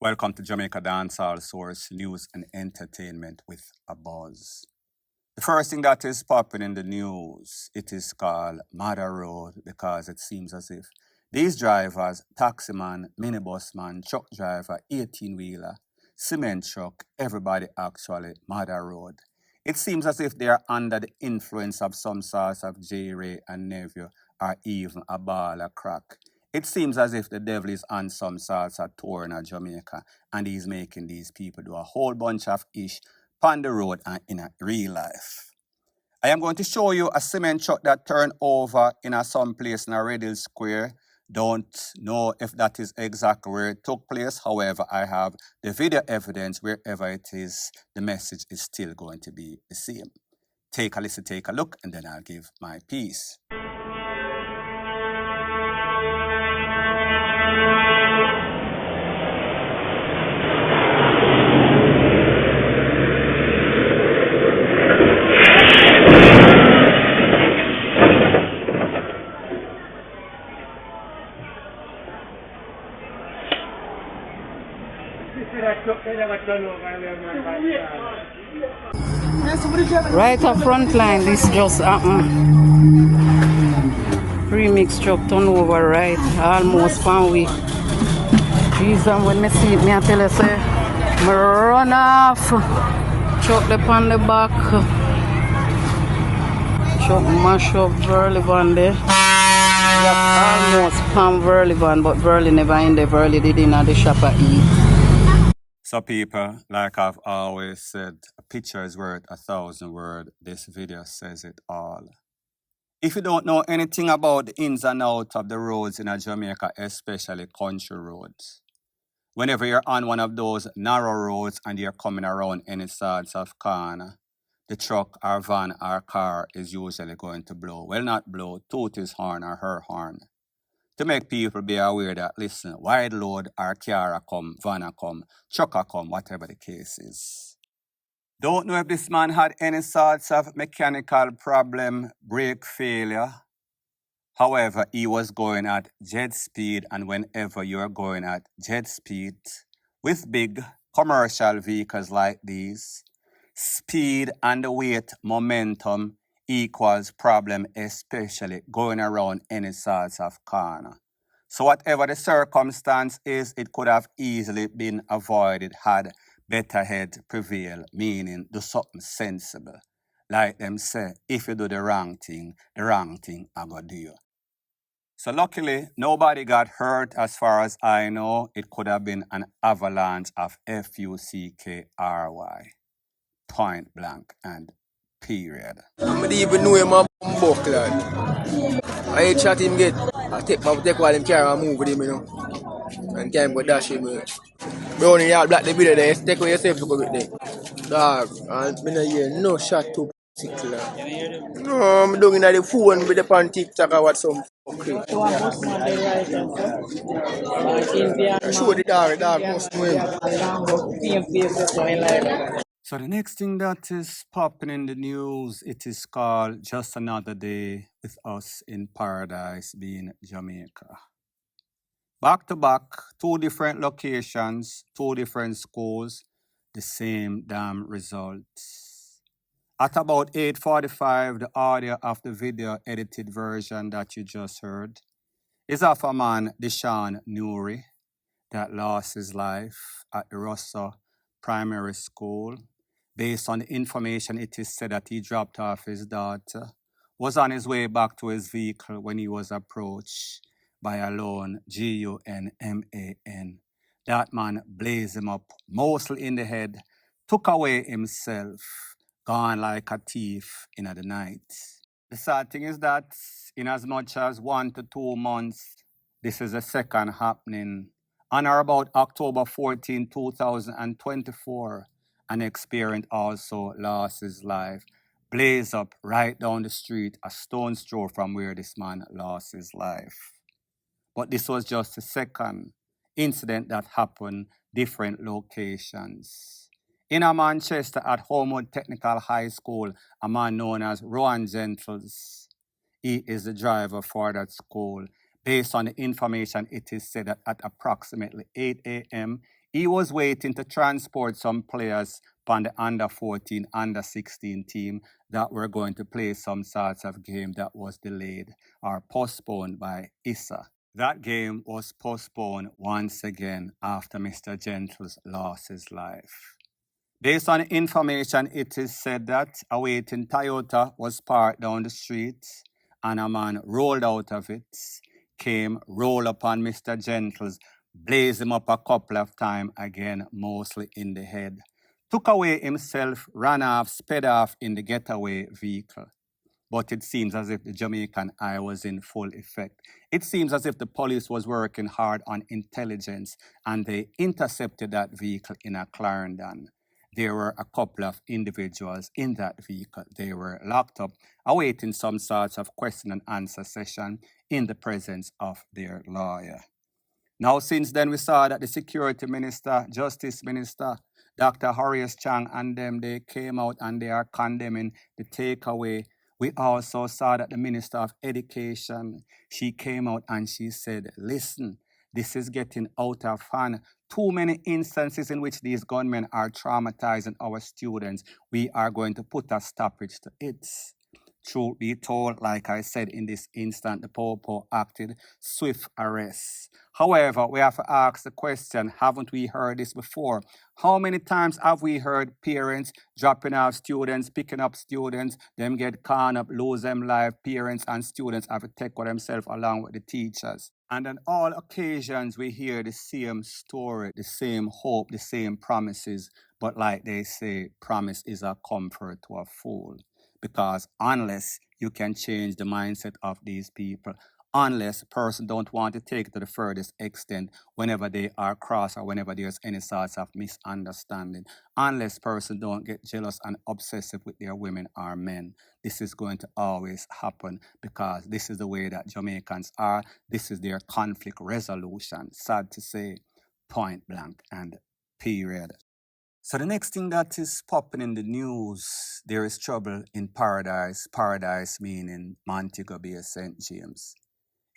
Welcome to Jamaica Dancehall Source News and Entertainment with a Buzz. The first thing that is popping in the news, it is called Mother Road because it seems as if these drivers, taximan, minibus man, truck driver, 18-wheeler, cement truck, everybody actually Mother Road. It seems as if they are under the influence of some sorts of J-Ray and Neville or even a ball of crack. It seems as if the devil is on some sorts of tour in Jamaica and he's making these people do a whole bunch of ish on the road and in a real life. I am going to show you a cement truck that turned over in some place in a Red Hill Square. Don't know if that is exactly where it took place. However, I have the video evidence wherever it is, the message is still going to be the same. Take a listen, take a look, and then I'll give my piece. Right up front line, this just happened. Premix truck turn over right, almost 1 week. Jesus, when I see it, I tell you, say, I run off. Truck up on the back. Truck mash up Verly van there. That almost palm Verly van, but Verly never in there. Verly did in at the shop at eat. So people, like I've always said, a picture is worth 1,000 words. This video says it all. If you don't know anything about the ins and outs of the roads in Jamaica, especially country roads, whenever you're on one of those narrow roads and you're coming around any sorts of corner, the truck or van or car is usually going to blow. Well, not blow, toot his horn or her horn. To make people be aware that, listen, wide load or car come, van come, truck come, whatever the case is. Don't know if this man had any sorts of mechanical problem, brake failure. However, he was going at jet speed, and whenever you're going at jet speed with big commercial vehicles like these, speed and the weight, momentum equals problem, especially going around any sorts of corner. So whatever the circumstance is, it could have easily been avoided had better head prevail, meaning do something sensible. Like them say, if you do the wrong thing I go do you. So luckily, nobody got hurt as far as I know. It could have been an avalanche of F-U-C-K-R-Y. Point blank and period. I don't even know him a buck, lad. I chat him get. I take all him car and move with him, you know. And can't go dash him. Brown in your black the video there, take on yourself to go with them. Dog, and me not hear no shot to sick, lad. No, I'm doing the phone with the pan TikTok or what some fucking. Show the dog must know him. So the next thing that is popping in the news, it is called Just Another Day with Us in Paradise, being Jamaica. Back to back, 2 different locations, 2 different schools, the same damn results. At about 8:45, the audio of the video edited version that you just heard is of a man, C0NTRACT, that lost his life at the ROUSSEAU primary school. Based on the information, it is said that he dropped off his daughter, was on his way back to his vehicle when he was approached by a lone gunman. That man blazed him up, mostly in the head, took away himself, gone like a thief in the night. The sad thing is that in as much as 1 to 2 months, this is the second happening. On or about October 14, 2024, an experienced also lost his life, blazed up right down the street, a stone's throw from where this man lost his life. But this was just the second incident that happened, different locations. In Manchester at HOLMWOOD Technical High School, a man known as Rowan Gentles, he is the driver for that school. Based on the information, it is said that at approximately 8 a.m., He was waiting to transport some players from the under 14, under 16 team that were going to play some sorts of game that was delayed or postponed by Issa. That game was postponed once again after Mr. Gentles lost his life. Based on information, it is said that a waiting Toyota was parked down the street and a man rolled out of it, came, rolled upon Mr. Gentles, blazed him up a couple of times again, mostly in the head, took away himself, ran off, sped off in the getaway vehicle. But it seems as if the Jamaican eye was in full effect. It seems as if the police was working hard on intelligence and they intercepted that vehicle in a Clarendon. There were a couple of individuals in that vehicle. They were locked up, awaiting some sorts of question and answer session in the presence of their lawyer. Now, since then, we saw that the Security Minister, Justice Minister, Dr. Horace Chang and them, they came out and they are condemning the takeaway. We also saw that the Minister of Education, she came out and she said, listen, this is getting out of hand. Too many instances in which these gunmen are traumatizing our students. We are going to put a stoppage to it. Truth be told, like I said, in this instant, the Popo acted swift arrest. However, we have to ask the question, haven't we heard this before? How many times have we heard parents dropping off students, picking up students, them get caught up, lose them life, parents and students have to take for themselves along with the teachers? And on all occasions, we hear the same story, the same hope, the same promises. But like they say, promise is a comfort to a fool. Because unless you can change the mindset of these people, unless a person don't want to take it to the furthest extent whenever they are cross or whenever there's any sorts of misunderstanding, unless person don't get jealous and obsessive with their women or men, this is going to always happen because this is the way that Jamaicans are. This is their conflict resolution. Sad to say, point blank and period. So the next thing that is popping in the news, there is trouble in Paradise. Paradise meaning Montego Bay, St. James.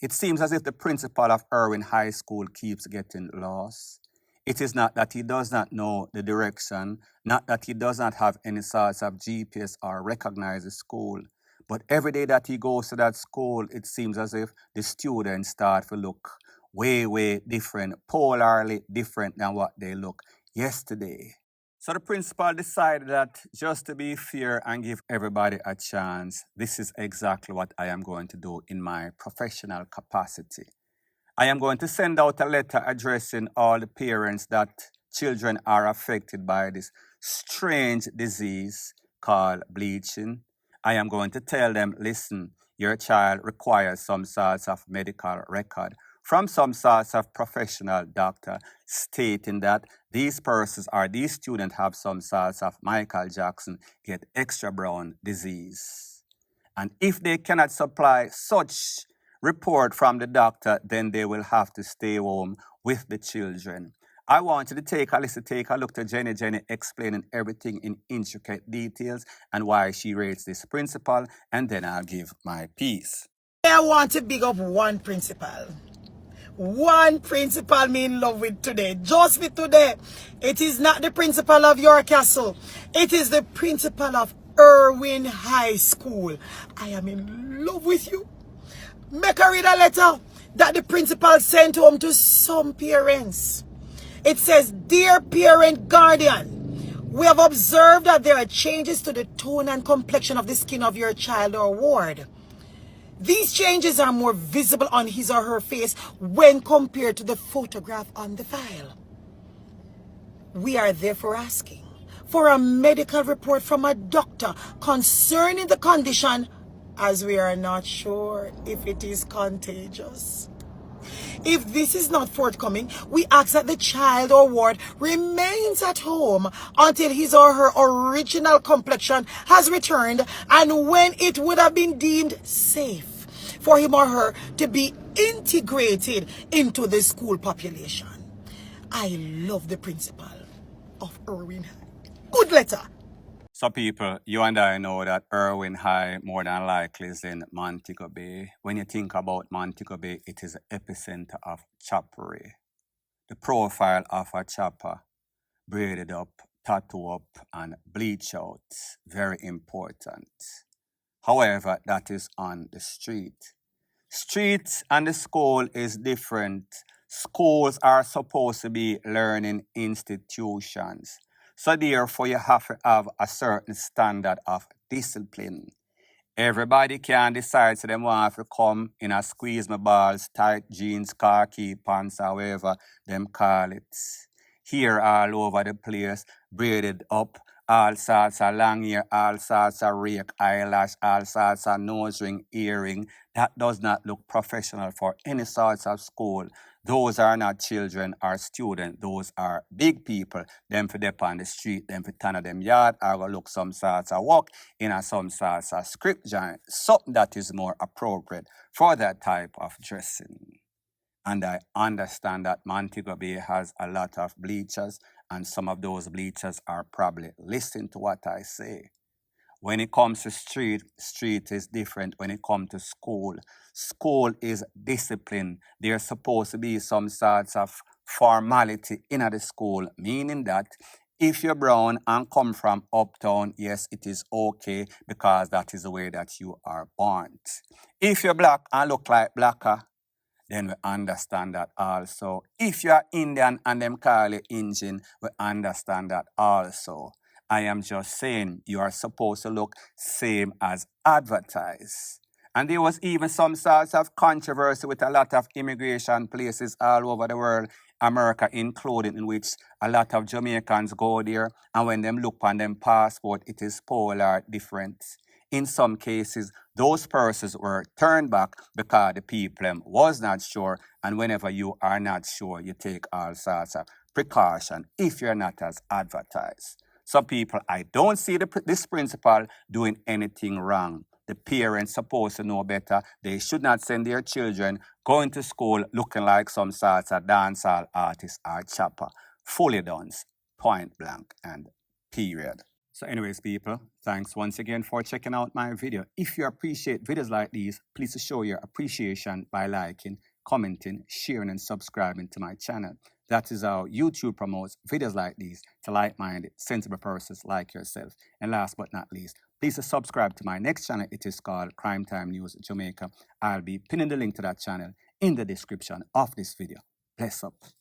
It seems as if the principal of Irwin High School keeps getting lost. It is not that he does not know the direction, not that he does not have any sorts of GPS or recognize the school, but every day that he goes to that school, it seems as if the students start to look way, way different, polarly different than what they look yesterday. So the principal decided that just to be fair and give everybody a chance, this is exactly what I am going to do in my professional capacity. I am going to send out a letter addressing all the parents that children are affected by this strange disease called bleaching. I am going to tell them, listen, your child requires some sorts of medical record from some sorts of professional doctor stating that these persons or these students have some sorts of Michael Jackson get extra brown disease. And if they cannot supply such report from the doctor, then they will have to stay home with the children. I want you to take a look to Jenny explaining everything in intricate details and why she rates this principle, and then I'll give my piece. I want to big up one principal. One principal me in love with today. Just me today. It is not the principal of your castle. It is the principal of Irwin High School. I am in love with you. Make her read a letter that the principal sent home to some parents. It says, dear parent guardian, we have observed that there are changes to the tone and complexion of the skin of your child or ward. These changes are more visible on his or her face when compared to the photograph on the file. We are therefore asking for a medical report from a doctor concerning the condition, as we are not sure if it is contagious. If this is not forthcoming, we ask that the child or ward remains at home until his or her original complexion has returned and when it would have been deemed safe for him or her to be integrated into the school population. I love the principal of Irwin High. Good letter. So people, you and I know that Irwin High more than likely is in Montego Bay. When you think about Montego Bay, it is the epicenter of choppery. the profile of a chopper, braided up, tattoo up, and bleach out. Very important. However, that is on the street. Street and the school is different. Schools are supposed to be learning institutions. So therefore, you have to have a certain standard of discipline. Everybody can decide so them want to come in a squeeze my balls, tight jeans, khaki pants, however them call it. Here all over the place, braided up, all sorts of long hair, all sorts of rake, eyelash, all sorts of nose ring, earring. That does not look professional for any sorts of school. Those are not children or students. Those are big people. Them for dep on the street, them for turn of them yard, or go look some sorts of walk in a some sorts of script giant. Something that is more appropriate for that type of dressing. And I understand that Montego Bay has a lot of bleachers, and some of those bleachers are probably listening to what I say. When it comes to street, street is different. When it comes to school, school is discipline. There's supposed to be some sorts of formality in the school, meaning that if you're brown and come from uptown, yes, it is okay because that is the way that you are born. If you're black and look like blacker, then we understand that also. If you are Indian and them call you Indian, we understand that also. I am just saying you are supposed to look same as advertised. And there was even some sorts of controversy with a lot of immigration places all over the world, America included, in which a lot of Jamaicans go there, and when them look on them passport, it is polar different. In some cases, those persons were turned back because the people was not sure, and whenever you are not sure, you take all sorts of precaution if you're not as advertised. Some people, I don't see this principal doing anything wrong. The parents supposed to know better. They should not send their children going to school looking like some sorts of dancehall artist or chopper. Fully done, point blank and period. So anyways, people, thanks once again for checking out my video. If you appreciate videos like these, please show your appreciation by liking, commenting, sharing, and subscribing to my channel. That is how YouTube promotes videos like these to like-minded, sensible persons like yourself. And last but not least, please subscribe to my next channel. It is called Crime Time News Jamaica. I'll be pinning the link to that channel in the description of this video. Bless up.